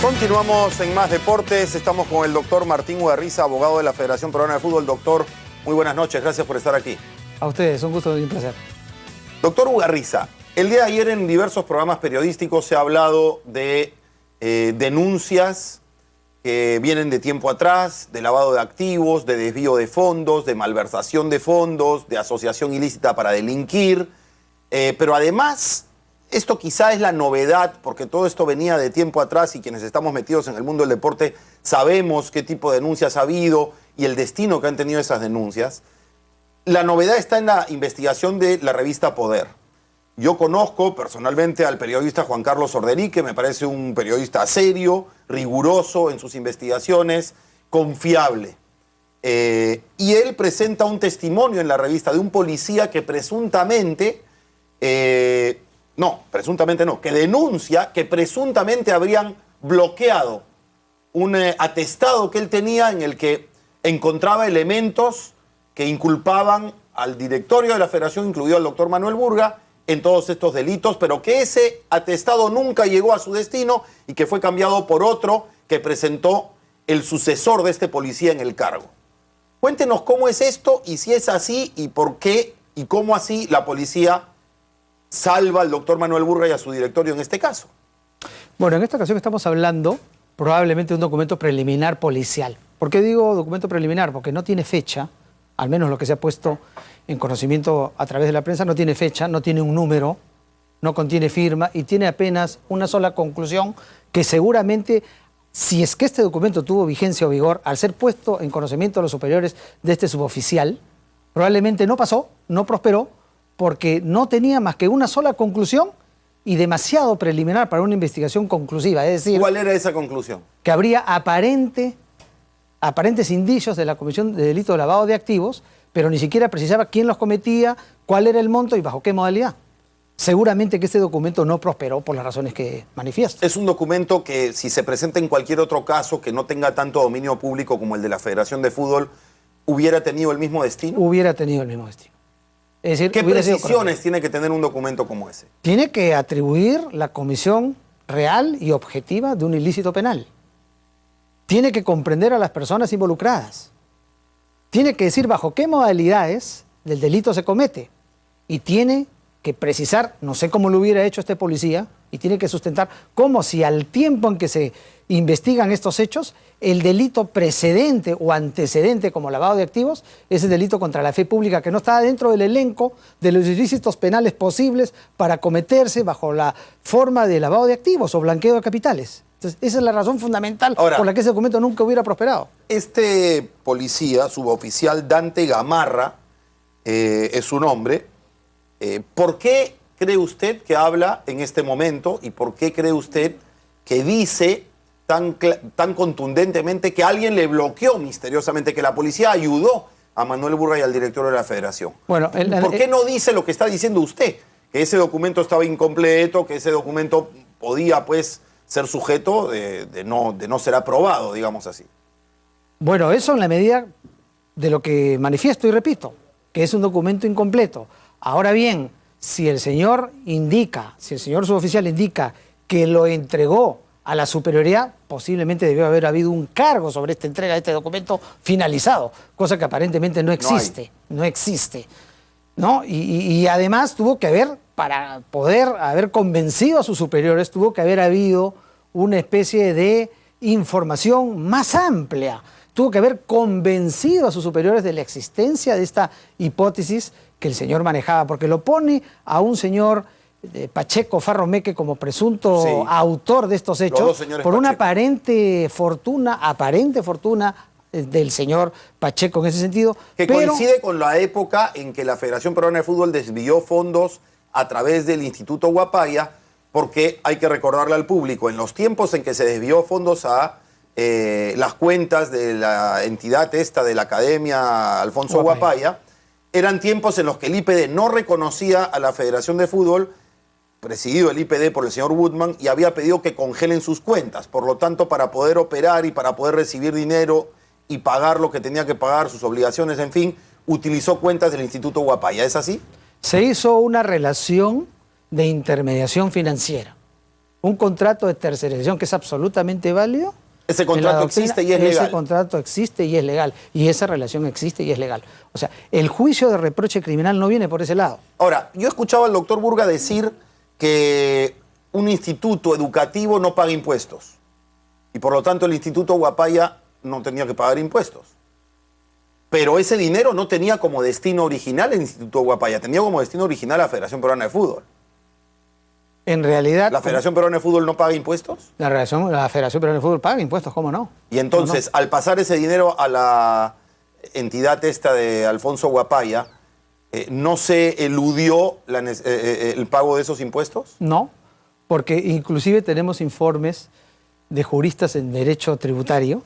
Continuamos en Más Deportes. Estamos con el doctor Martín Ugarriza, abogado de la Federación Peruana de Fútbol. Doctor, muy buenas noches. Gracias por estar aquí. A ustedes, un gusto y un placer. Doctor Ugarriza, el día de ayer en diversos programas periodísticos se ha hablado de denuncias que vienen de tiempo atrás, de lavado de activos, de desvío de fondos, de malversación de fondos, de asociación ilícita para delinquir. Pero además, esto quizá es la novedad, porque todo esto venía de tiempo atrás y quienes estamos metidos en el mundo del deporte sabemos qué tipo de denuncias ha habido y el destino que han tenido esas denuncias. La novedad está en la investigación de la revista Poder. Yo conozco personalmente al periodista Juan Carlos Orderique, me parece un periodista serio, riguroso en sus investigaciones, confiable. Y él presenta un testimonio en la revista de un policía que presuntamente... que denuncia que presuntamente habrían bloqueado un atestado que él tenía en el que encontraba elementos que inculpaban al directorio de la Federación, incluido al doctor Manuel Burga, en todos estos delitos, pero que ese atestado nunca llegó a su destino y que fue cambiado por otro que presentó el sucesor de este policía en el cargo. Cuéntenos cómo es esto y si es así y por qué y cómo así la policía salva al doctor Manuel Burga y a su directorio en este caso. Bueno, en esta ocasión estamos hablando probablemente de un documento preliminar policial. ¿Por qué digo documento preliminar? Porque no tiene fecha, al menos lo que se ha puesto en conocimiento a través de la prensa, no tiene fecha, no tiene un número, no contiene firma y tiene apenas una sola conclusión que seguramente, si es que este documento tuvo vigencia o vigor, al ser puesto en conocimiento de los superiores de este suboficial, probablemente no pasó, no prosperó, porque no tenía más que una sola conclusión y demasiado preliminar para una investigación conclusiva. Es decir, ¿cuál era esa conclusión? Que habría aparentes indicios de la comisión de delito de lavado de activos, pero ni siquiera precisaba quién los cometía, cuál era el monto y bajo qué modalidad. Seguramente que este documento no prosperó por las razones que manifiesto. Es un documento que, si se presenta en cualquier otro caso que no tenga tanto dominio público como el de la Federación de Fútbol, ¿hubiera tenido el mismo destino? Hubiera tenido el mismo destino. Es decir, ¿qué precisiones tiene que tener un documento como ese? Tiene que atribuir la comisión real y objetiva de un ilícito penal. Tiene que comprender a las personas involucradas. Tiene que decir bajo qué modalidades del delito se comete. Y tiene que precisar, no sé cómo lo hubiera hecho este policía, y tiene que sustentar cómo si al tiempo en que se investigan estos hechos, el delito precedente o antecedente como lavado de activos es el delito contra la fe pública que no está dentro del elenco de los ilícitos penales posibles para cometerse bajo la forma de lavado de activos o blanqueo de capitales. Entonces, esa es la razón fundamental por la que ese documento nunca hubiera prosperado. Este policía, suboficial Dante Gamarra, es su nombre. ¿Por qué cree usted que habla en este momento y por qué cree usted que dice tan contundentemente que alguien le bloqueó misteriosamente, que la policía ayudó a Manuel Burga y al director de la Federación? Bueno, ¿por qué no dice lo que está diciendo usted? Que ese documento estaba incompleto, que ese documento podía, pues, ser sujeto de no ser aprobado, digamos así. Bueno, eso en la medida de lo que manifiesto y repito, que es un documento incompleto. Ahora bien, si el señor suboficial indica que lo entregó a la superioridad, posiblemente debió haber habido un cargo sobre esta entrega de este documento finalizado, cosa que aparentemente no existe. No existe. ¿No? Y además tuvo que haber, para poder haber convencido a sus superiores, tuvo que haber habido una especie de información más amplia. Tuvo que haber convencido a sus superiores de la existencia de esta hipótesis que el señor manejaba, porque lo pone a un señor Pacheco Farromeque como presunto autor de estos hechos por una aparente fortuna del señor Pacheco en ese sentido. Que coincide con la época en que la Federación Peruana de Fútbol desvió fondos a través del Instituto Guapaya, porque hay que recordarle al público, en los tiempos en que se desvió fondos a las cuentas de la entidad esta de la Academia Alfonso Guapaya, eran tiempos en los que el IPD no reconocía a la Federación de Fútbol, presidido el IPD por el señor Woodman, y había pedido que congelen sus cuentas. Por lo tanto, para poder operar y para poder recibir dinero y pagar lo que tenía que pagar, sus obligaciones, en fin, utilizó cuentas del Instituto Guapaya. ¿Es así? Se hizo una relación de intermediación financiera. un contrato de tercerización que es absolutamente válido. Ese contrato existe y es legal. Ese contrato existe y es legal. Y esa relación existe y es legal. O sea, el juicio de reproche criminal no viene por ese lado. Ahora, yo escuchaba al doctor Burga decir que un instituto educativo no paga impuestos. Y por lo tanto el Instituto Huapaya no tenía que pagar impuestos. Pero ese dinero no tenía como destino original el Instituto Huapaya, tenía como destino original la Federación Peruana de Fútbol. En realidad... ¿La Federación Peruana de Fútbol no paga impuestos? La Federación Peruana de Fútbol paga impuestos, ¿cómo no? Y entonces, al pasar ese dinero a la entidad esta de Alfonso Huapaya, ¿no se eludió el pago de esos impuestos? No, porque inclusive tenemos informes de juristas en derecho tributario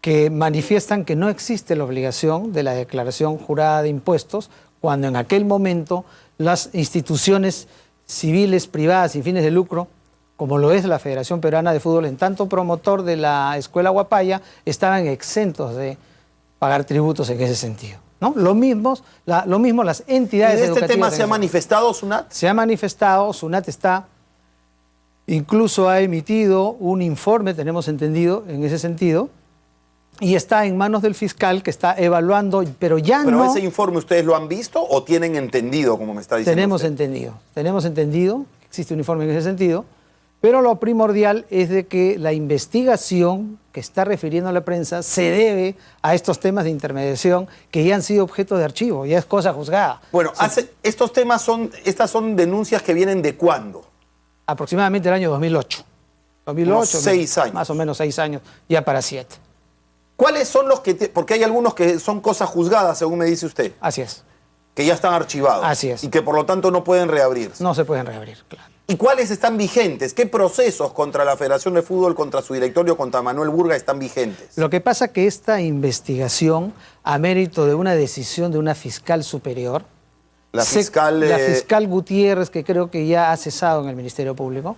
que manifiestan que no existe la obligación de la declaración jurada de impuestos cuando en aquel momento las instituciones civiles, privadas, sin fines de lucro, como lo es la Federación Peruana de Fútbol, en tanto promotor de la Escuela Huapaya, estaban exentos de pagar tributos en ese sentido, ¿no? Lo mismo las entidades educativas. ¿Y de este tema se ha manifestado SUNAT? Se ha manifestado, SUNAT incluso ha emitido un informe, tenemos entendido, en ese sentido, y está en manos del fiscal que está evaluando, pero ¿Pero ese informe ustedes lo han visto o tienen entendido, como me está diciendo Tenemos usted? entendido, existe un informe en ese sentido, pero lo primordial es de que la investigación que está refiriendo a la prensa se debe a estos temas de intermediación que ya han sido objeto de archivo, ya es cosa juzgada. Bueno, estas son denuncias que vienen ¿de cuándo? Aproximadamente el año 2008. 2008, 6 años. Más o menos 6 años, ya para 7. ¿Cuáles son los que...? Porque hay algunos que son cosas juzgadas, según me dice usted. Así es. Que ya están archivados. Así es. Y que por lo tanto no pueden reabrirse. No se pueden reabrir, claro. ¿Y cuáles están vigentes? ¿Qué procesos contra la Federación de Fútbol, contra su directorio, contra Manuel Burga están vigentes? Lo que pasa es que esta investigación, a mérito de una decisión de una fiscal superior, la fiscal Gutiérrez, que creo que ya ha cesado en el Ministerio Público,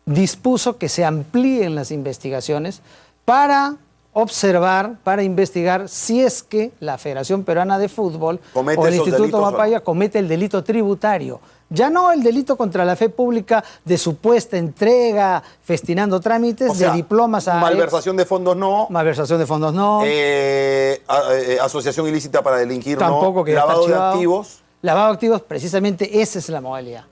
dispuso que se amplíen las investigaciones para observar, para investigar si es que la Federación Peruana de Fútbol o el Instituto Huapaya comete el delito tributario. Ya no el delito contra la fe pública de supuesta entrega, festinando trámites, de diplomas a... Malversación de fondos no. Malversación de fondos no. Asociación ilícita para delinquir tampoco, no. Que lavado de activos. Lavado de activos, precisamente esa es la modalidad.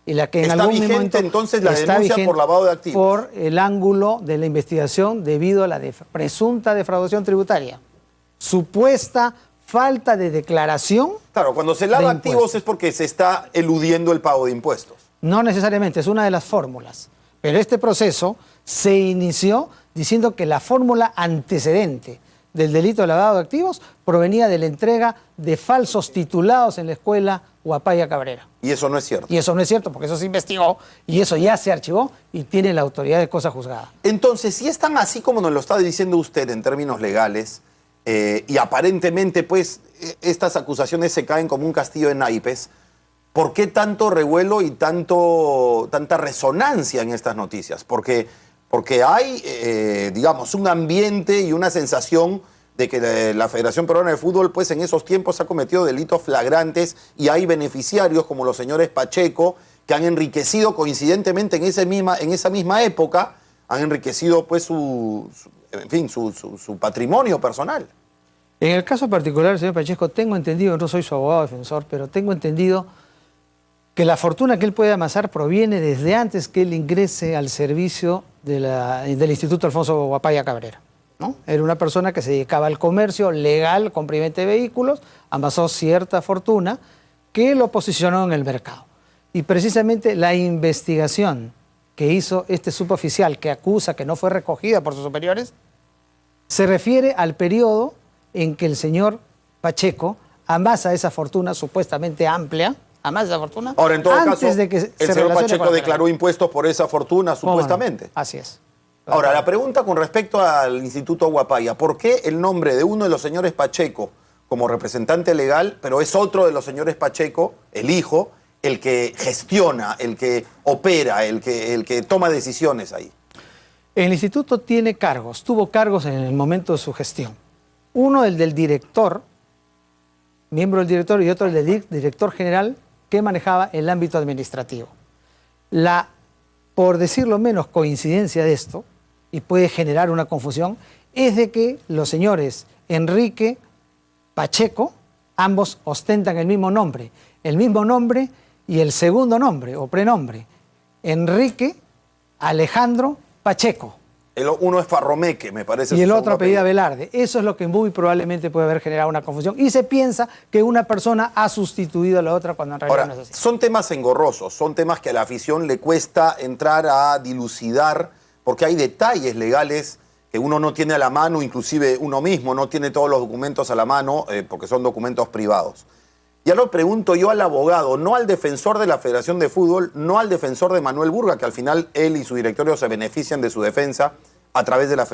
Y la que en ¿Está algún vigente momento entonces la denuncia por lavado de activos? Por el ángulo de la investigación debido a la presunta defraudación tributaria. Supuesta falta de declaración. Claro, cuando se lava activos es porque se está eludiendo el pago de impuestos. No necesariamente, es una de las fórmulas. Pero este proceso se inició diciendo que la fórmula antecedente del delito de lavado de activos provenía de la entrega de falsos titulados en la escuela Huapaya Cabrera. Y eso no es cierto. Y eso no es cierto, porque eso se investigó y eso ya se archivó y tiene la autoridad de cosa juzgada. Entonces, si es tan así como nos lo está diciendo usted en términos legales, y aparentemente pues estas acusaciones se caen como un castillo de naipes, ¿por qué tanto revuelo y tanta resonancia en estas noticias? Porque hay, digamos, un ambiente y una sensación de que la Federación Peruana de Fútbol, pues en esos tiempos ha cometido delitos flagrantes y hay beneficiarios como los señores Pacheco que han enriquecido coincidentemente en esa misma época, han enriquecido pues su patrimonio personal. En el caso particular, señor Pacheco, tengo entendido, no soy su abogado defensor, pero tengo entendido que la fortuna que él puede amasar proviene desde antes que él ingrese al servicio del Instituto Alfonso Huapaya Cabrera, ¿no? Era una persona que se dedicaba al comercio legal, compra y venta de vehículos, amasó cierta fortuna que lo posicionó en el mercado. Y precisamente la investigación que hizo este suboficial que acusa que no fue recogida por sus superiores, se refiere al periodo en que el señor Pacheco amasa esa fortuna supuestamente amplia, amasa esa fortuna. Ahora, en todo caso, de que el señor Pacheco declaró impuestos por esa fortuna, supuestamente. No, así es. Ahora, la pregunta con respecto al Instituto Huapaya, ¿por qué el nombre de uno de los señores Pacheco como representante legal, pero es otro de los señores Pacheco, el hijo, el que gestiona, el que opera, el que toma decisiones ahí? El instituto tiene cargos, tuvo cargos en el momento de su gestión. Uno, el del director, miembro del directorio, y otro, el del director general, que manejaba el ámbito administrativo. La por decirlo menos, coincidencia de esto, y puede generar una confusión, es de que los señores Enrique, Pacheco, ambos ostentan el mismo nombre y el segundo nombre o prenombre, Enrique Alejandro Pacheco. Uno es Farromeque, me parece. Y el otro apellido Velarde. Eso es lo que muy probablemente puede haber generado una confusión. Y se piensa que una persona ha sustituido a la otra cuando en realidad Ahora, no es así. son temas engorrosos, son temas que a la afición le cuesta entrar a dilucidar, porque hay detalles legales que uno no tiene a la mano, inclusive uno mismo no tiene todos los documentos a la mano, porque son documentos privados. Ya lo pregunto yo al abogado, no al defensor de la Federación de Fútbol, no al defensor de Manuel Burga, que al final él y su directorio se benefician de su defensa a través de la Federación.